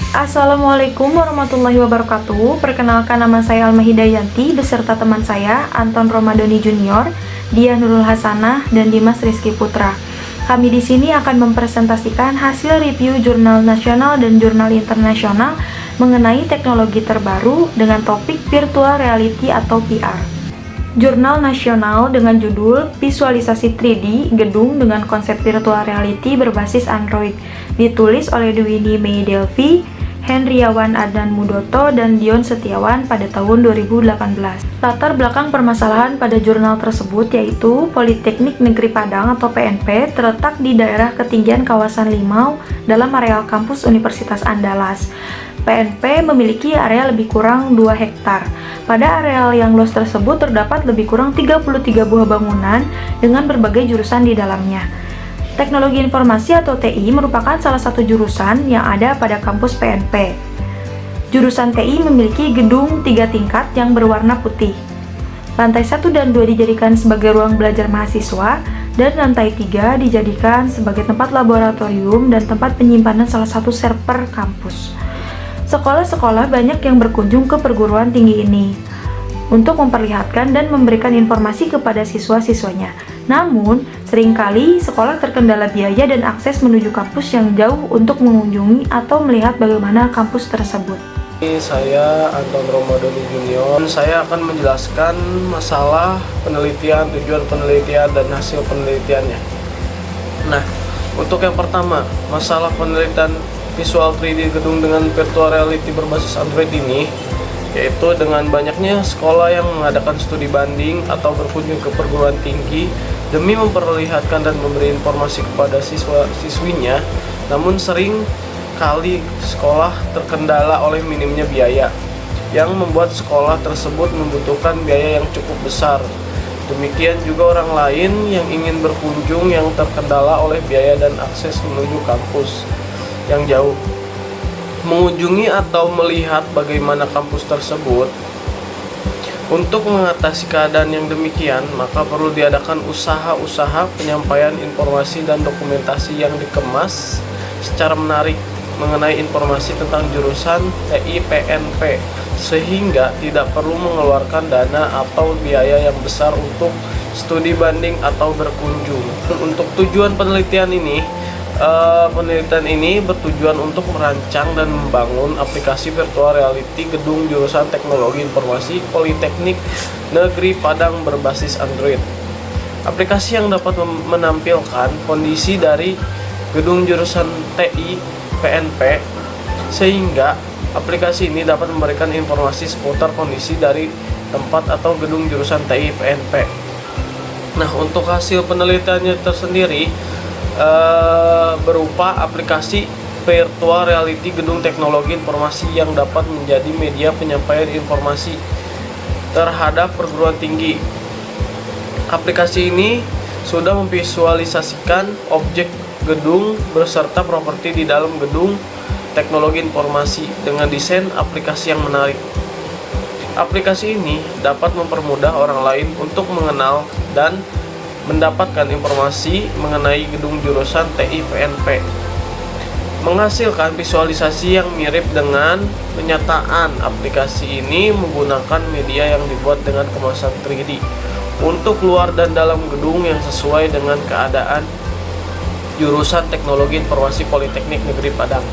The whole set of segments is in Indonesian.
Assalamualaikum warahmatullahi wabarakatuh. Perkenalkan, nama saya Alma Hidayanti beserta teman saya Anton Romadoni Junior, Dia Nurul Hasanah, dan Dimas Rizky Putra. Kami di sini akan mempresentasikan hasil review jurnal nasional dan jurnal internasional mengenai teknologi terbaru dengan topik virtual reality atau VR. Jurnal nasional dengan judul Visualisasi 3D Gedung dengan Konsep Virtual Reality Berbasis Android, ditulis oleh Dwini Mei Delvi, Hendriawan Adnan Mudoto, dan Dion Setiawan pada tahun 2018. Latar belakang permasalahan pada jurnal tersebut yaitu Politeknik Negeri Padang atau PNP terletak di daerah ketinggian kawasan Limau dalam areal kampus Universitas Andalas. PNP memiliki area lebih kurang 2 hektar. Pada areal yang luas tersebut terdapat lebih kurang 33 buah bangunan dengan berbagai jurusan di dalamnya. Teknologi Informasi atau TI merupakan salah satu jurusan yang ada pada kampus PNP. Jurusan TI memiliki gedung 3 tingkat yang berwarna putih. Lantai 1 dan 2 dijadikan sebagai ruang belajar mahasiswa, dan lantai 3 dijadikan sebagai tempat laboratorium dan tempat penyimpanan salah satu server kampus. Sekolah-sekolah banyak yang berkunjung ke perguruan tinggi ini untuk memperlihatkan dan memberikan informasi kepada siswa-siswanya. Namun, seringkali sekolah terkendala biaya dan akses menuju kampus yang jauh untuk mengunjungi atau melihat bagaimana kampus tersebut. Saya Anton Romadoni Junior. Saya akan menjelaskan masalah penelitian, tujuan penelitian, dan hasil penelitiannya. Nah, untuk yang pertama, masalah penelitian visual 3D gedung dengan virtual reality berbasis Android ini, yaitu dengan banyaknya sekolah yang mengadakan studi banding atau berkunjung ke perguruan tinggi demi memperlihatkan dan memberi informasi kepada siswa-siswinya, namun sering kali sekolah terkendala oleh minimnya biaya yang membuat sekolah tersebut membutuhkan biaya yang cukup besar. Demikian juga orang lain yang ingin berkunjung yang terkendala oleh biaya dan akses menuju kampus yang jauh. Mengunjungi atau melihat bagaimana kampus tersebut. Untuk mengatasi keadaan yang demikian, maka perlu diadakan usaha-usaha penyampaian informasi dan dokumentasi yang dikemas secara menarik mengenai informasi tentang jurusan TI PNP, sehingga tidak perlu mengeluarkan dana atau biaya yang besar untuk studi banding atau berkunjung. Untuk tujuan penelitian ini bertujuan untuk merancang dan membangun aplikasi virtual reality gedung jurusan Teknologi Informasi Politeknik Negeri Padang berbasis Android. Aplikasi yang dapat menampilkan kondisi dari gedung jurusan TI PNP, sehingga aplikasi ini dapat memberikan informasi seputar kondisi dari tempat atau gedung jurusan TI PNP. Nah, untuk hasil penelitiannya tersendiri berupa aplikasi virtual reality gedung teknologi informasi yang dapat menjadi media penyampaian informasi terhadap perguruan tinggi. Aplikasi ini sudah memvisualisasikan objek gedung beserta properti di dalam gedung teknologi informasi dengan desain aplikasi yang menarik. Aplikasi ini dapat mempermudah orang lain untuk mengenal dan mendapatkan informasi mengenai gedung jurusan TI PNP, menghasilkan visualisasi yang mirip dengan penyataan. Aplikasi ini menggunakan media yang dibuat dengan kemasan 3D untuk luar dan dalam gedung yang sesuai dengan keadaan jurusan Teknologi Informasi Politeknik Negeri Padang,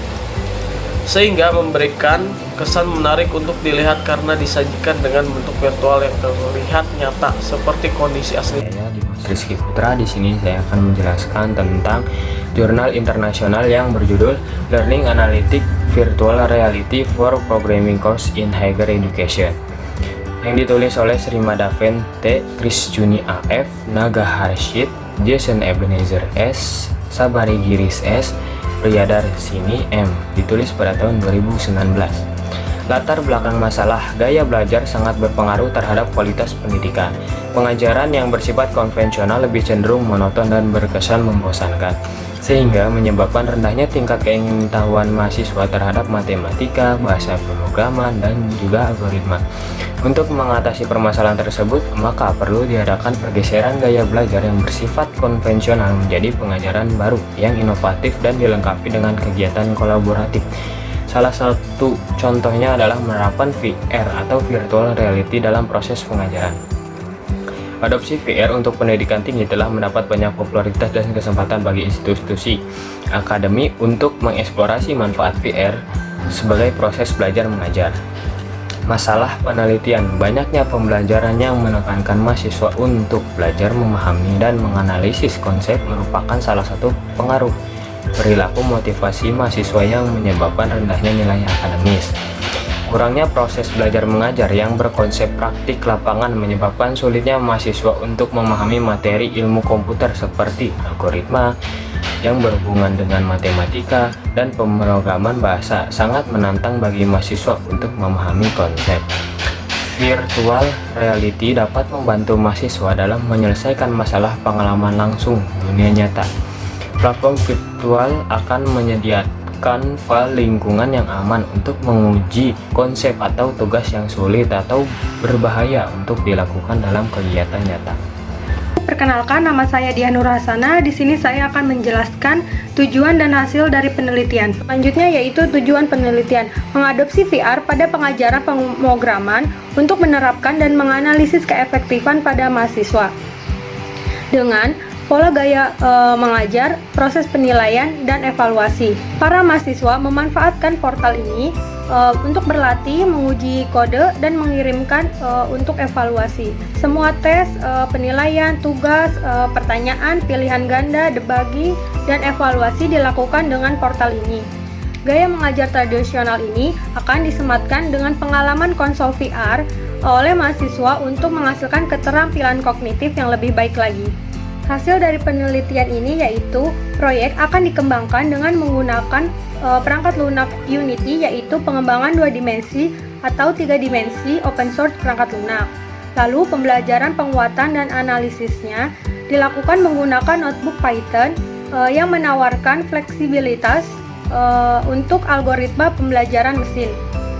sehingga memberikan kesan menarik untuk dilihat karena disajikan dengan bentuk virtual yang terlihat nyata seperti kondisi asli. Saya Dimas Rizky Putra. Di sini saya akan menjelaskan tentang jurnal internasional yang berjudul Learning Analytics Virtual Reality for Programming Course in Higher Education, yang ditulis oleh Sri Madhaven T, Chris Juni AF, Naga Harshit, Jason Ebenezer S, Sabari Giris S, Priyadar Sini M, ditulis pada tahun 2019. Latar belakang masalah, gaya belajar sangat berpengaruh terhadap kualitas pendidikan. Pengajaran yang bersifat konvensional lebih cenderung monoton dan berkesan membosankan, sehingga menyebabkan rendahnya tingkat keingintahuan mahasiswa terhadap matematika, bahasa pemrograman, dan juga algoritma. Untuk mengatasi permasalahan tersebut, maka perlu diadakan pergeseran gaya belajar yang bersifat konvensional menjadi pengajaran baru yang inovatif dan dilengkapi dengan kegiatan kolaboratif. Salah satu contohnya adalah menerapkan VR atau Virtual Reality dalam proses pengajaran. Adopsi VR untuk pendidikan tinggi telah mendapat banyak popularitas dan kesempatan bagi institusi akademi untuk mengeksplorasi manfaat VR sebagai proses belajar mengajar. Masalah penelitian: banyaknya pembelajaran yang menekankan mahasiswa untuk belajar memahami dan menganalisis konsep merupakan salah satu pengaruh perilaku motivasi mahasiswa yang menyebabkan rendahnya nilai akademis. Kurangnya proses belajar mengajar yang berkonsep praktik lapangan menyebabkan sulitnya mahasiswa untuk memahami materi ilmu komputer seperti algoritma yang berhubungan dengan matematika dan pemrograman bahasa. Sangat menantang bagi mahasiswa untuk memahami konsep. Virtual reality dapat membantu mahasiswa dalam menyelesaikan masalah pengalaman langsung dunia nyata. Platform virtual akan menyediakan file lingkungan yang aman untuk menguji konsep atau tugas yang sulit atau berbahaya untuk dilakukan dalam kegiatan nyata. Perkenalkan, nama saya Diah Nur Hasana. Di sini saya akan menjelaskan tujuan dan hasil dari penelitian. Selanjutnya yaitu tujuan penelitian, mengadopsi VR pada pengajaran pemrograman untuk menerapkan dan menganalisis keefektifan pada mahasiswa dengan pola gaya mengajar, proses penilaian, dan evaluasi. Para mahasiswa memanfaatkan portal ini untuk berlatih, menguji kode, dan mengirimkan untuk evaluasi. Semua tes, penilaian, tugas, pertanyaan, pilihan ganda, debugging, dan evaluasi dilakukan dengan portal ini. Gaya mengajar tradisional ini akan disematkan dengan pengalaman konsol VR oleh mahasiswa untuk menghasilkan keterampilan kognitif yang lebih baik lagi. Hasil dari penelitian ini yaitu proyek akan dikembangkan dengan menggunakan perangkat lunak Unity, yaitu pengembangan 2 dimensi atau 3 dimensi open source perangkat lunak. Lalu pembelajaran penguatan dan analisisnya dilakukan menggunakan notebook Python yang menawarkan fleksibilitas untuk algoritma pembelajaran mesin.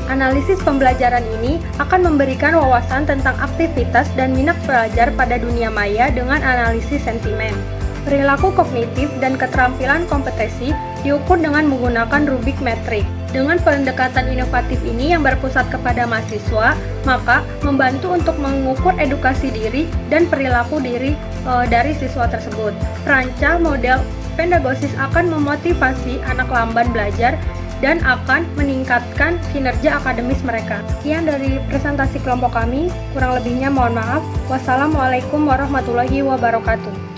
Analisis pembelajaran ini akan memberikan wawasan tentang aktivitas dan minat pelajar pada dunia maya dengan analisis sentimen. Perilaku kognitif dan keterampilan kompetensi diukur dengan menggunakan Rubik metrik. Dengan pendekatan inovatif ini yang berpusat kepada mahasiswa, maka membantu untuk mengukur edukasi diri dan perilaku diri dari siswa tersebut. Perancang model pedagosis akan memotivasi anak lamban belajar dan akan meningkatkan kinerja akademis mereka. Sekian dari presentasi kelompok kami, kurang lebihnya mohon maaf. Wassalamualaikum warahmatullahi wabarakatuh.